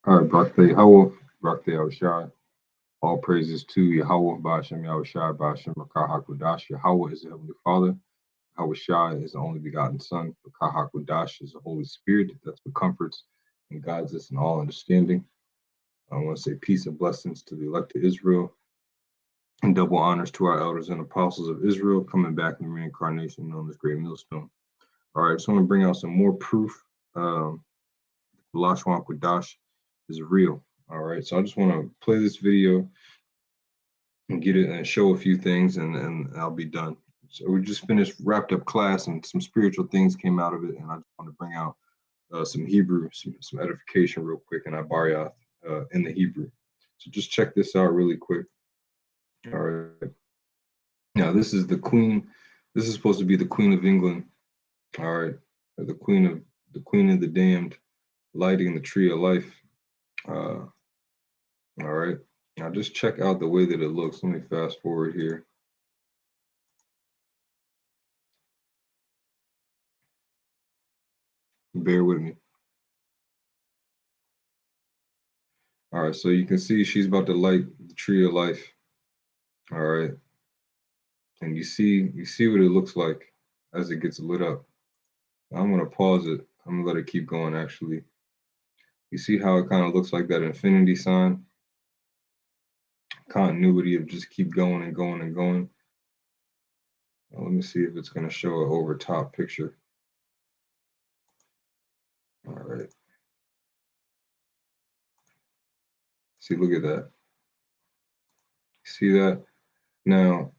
All right, Barak YAHAWAH, Barak YAHAWASHI. All praises to YAHAWAH, BaHa YAHWASHI, BaHa Qadash. YAHAWAH is the Heavenly Father. YAHWASHI is the only begotten Son. Qadash is the Holy Spirit. That's what comforts and guides us in all understanding. I want to say peace and blessings to the elect of Israel, and double honors to our elders and apostles of Israel coming back in the reincarnation known as Great Millstone. All right, so I'm going to bring out some more proof. Lashawan Qadash is real. All right, so I just want to play this video and get it and show a few things, and I'll be done. So we just wrapped up class, and some spiritual things came out of it, and I just want to bring out some Hebrew, some edification real quick, and I bar in the Hebrew. So just check this out really quick. All right. Now this is the Queen. This is supposed to be the Queen of England. All right, the Queen of the Damned, lighting the tree of life. All right. Now just check out the way that it looks. Let me fast forward here. Bear with me. All right, so you can see she's about to light the tree of life. All right. And you see what it looks like as it gets lit up. I'm gonna pause it. I'm gonna let it keep going actually. You see how it kind of looks like that infinity sign? Continuity of just keep going and going and going. Now, let me see if it's gonna show an over top picture. All right. See, look at that. See that? Now,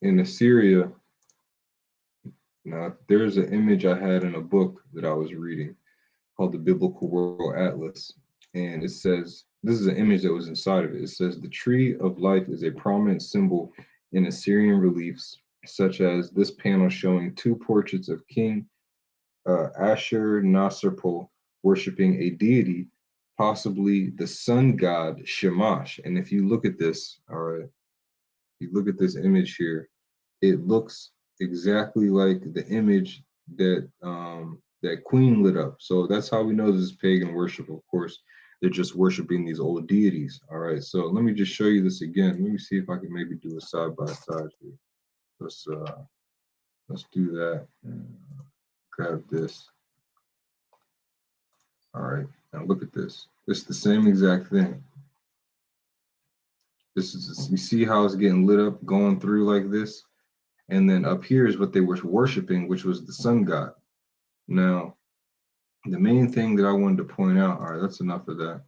in Assyria, now there's an image I had in a book that I was reading called the Biblical World Atlas. And it says, this is an image that was inside of it. It says, the tree of life is a prominent symbol in Assyrian reliefs, such as this panel showing two portraits of King Ashur-nasirpal worshiping a deity, possibly the sun god Shamash. And if you look at this, all right, you look at this image here, it looks exactly like the image that that Queen lit up. So that's how we know this is pagan worship. Of course, they're just worshiping these old deities. All right, so let me just show you this again. Let me see if I can maybe do a side by side here. Let's do that. Grab this. All right, now look at this. It's the same exact thing. This is, you see how it's getting lit up, going through like this? And then up here is what they were worshiping, which was the sun god. Now, the main thing that I wanted to point out, all right, that's enough of that.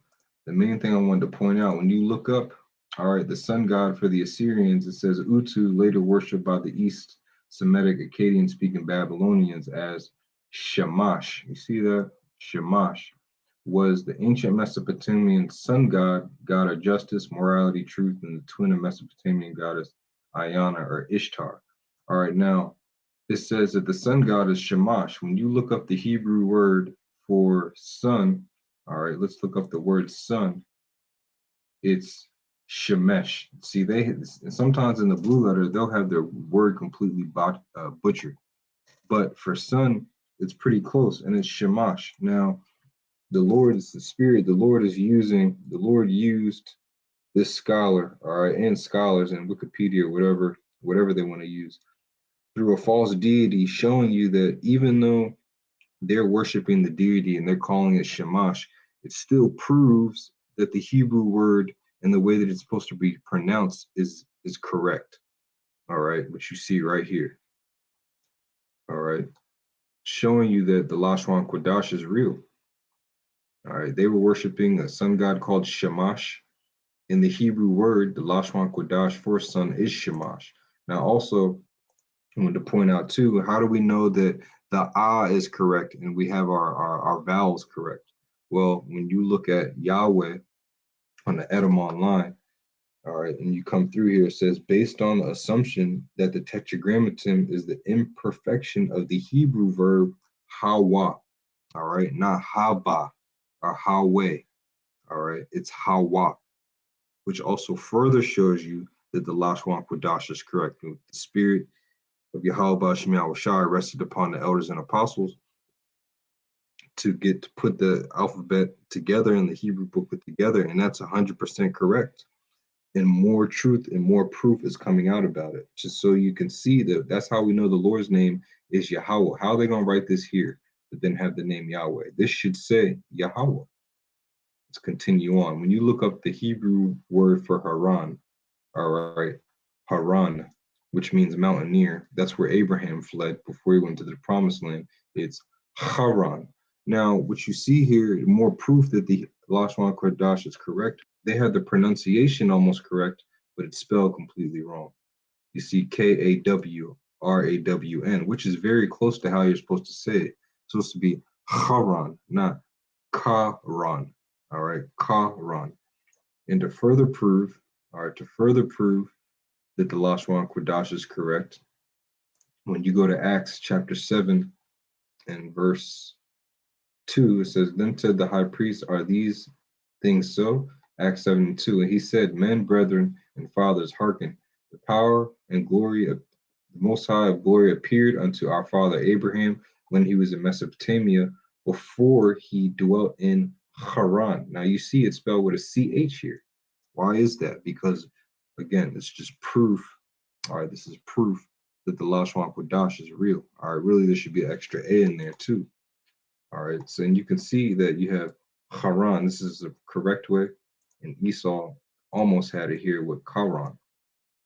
The main thing I wanted to point out, when you look up, all right, the sun god for the Assyrians, it says Utu, later worshipped by the East Semitic Akkadian speaking Babylonians as Shamash. You see that? Shamash was the ancient Mesopotamian sun god, god of justice, morality, truth, and the twin of Mesopotamian goddess Ayana or Ishtar. All right, now it says that the sun god is Shamash. When you look up the Hebrew word for sun, all right, let's look up the word sun. It's Shemesh. See, they sometimes in the blue letter they'll have their word completely butchered, but for sun it's pretty close, and it's Shamash. Now, the Lord is the Spirit. The Lord used this scholar, all right, and scholars and Wikipedia, whatever they want to use, through a false deity, showing you that even though they're worshiping the deity and they're calling it Shamash, it still proves that the Hebrew word and the way that it's supposed to be pronounced is correct. All right, which you see right here. All right, showing you that the Lashawan Qadash is real. All right, they were worshiping a sun god called Shamash. In the Hebrew word, the Lashawan Qadash for sun is Shamash. Now, also, I wanted to point out too, how do we know that the ah is correct and we have our vowels correct? Well, when you look at Yahweh on the Edom online, all right, and you come through here, it says, based on the assumption that the tetragrammaton is the imperfection of the Hebrew verb hawa, all right, not haba or hawe, all right, it's hawa, which also further shows you that the Lashawan Qadash is correct. The spirit of YAHWAH rested upon the elders and apostles to put the alphabet together and the Hebrew booklet together, and that's 100% correct. And more truth and more proof is coming out about it, just so you can see that that's how we know the Lord's name is Yahawah. How are they going to write this here, but then have the name Yahweh? This should say Yahawah. Let's continue on. When you look up the Hebrew word for Haran, all right, Haran, which means mountaineer, that's where Abraham fled before he went to the promised land. It's Haran. Now, what you see here, more proof that the Lashawan Qadash is correct. They had the pronunciation almost correct, but it's spelled completely wrong. You see Kawrawn, which is very close to how you're supposed to say it. It's supposed to be Haran, not Karan. All right, Karan. And to further prove, that the Lashawan Qadash is correct, when you go to Acts chapter 7 and verse 2, it says, "Then said the high priest, are these things so?" Acts 7:2, and he said, "Men, brethren, and fathers, hearken. The power and glory of the Most High of glory appeared unto our father Abraham when he was in Mesopotamia, before he dwelt in Haran." Now you see it spelled with a CH here. Why is that? Because, again, it's just proof. All right, this is proof that the Lashawan Qadash is real. All right, really, there should be an extra A in there too. All right, so and you can see that you have Haran. This is the correct way, and Esau almost had it here with Karan.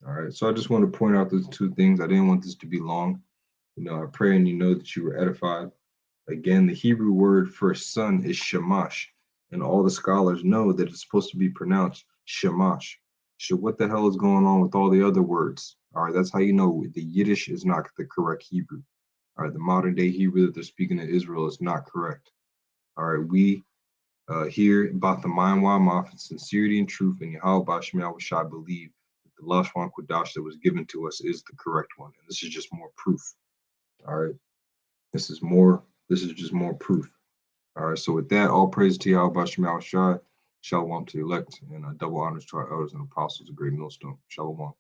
All right, so I just want to point out those two things. I didn't want this to be long. I pray and that you were edified. Again, the Hebrew word for son is shamash, and all the scholars know that it's supposed to be pronounced shamash. So what the hell is going on with all the other words? All right, that's how you know the Yiddish is not the correct Hebrew. All right, the modern day Hebrew that they're speaking in Israel is not correct. All right, we here about the YAHWAH in sincerity and truth in YAHWASHI believe that the Lashawan Qadash that was given to us is the correct one, and this is just more proof. All right, this is just more proof. All right, so with that, all praise to YAHWASHI, shalom to the elect, and double honors to our elders and apostles, a great millstone. Shalom.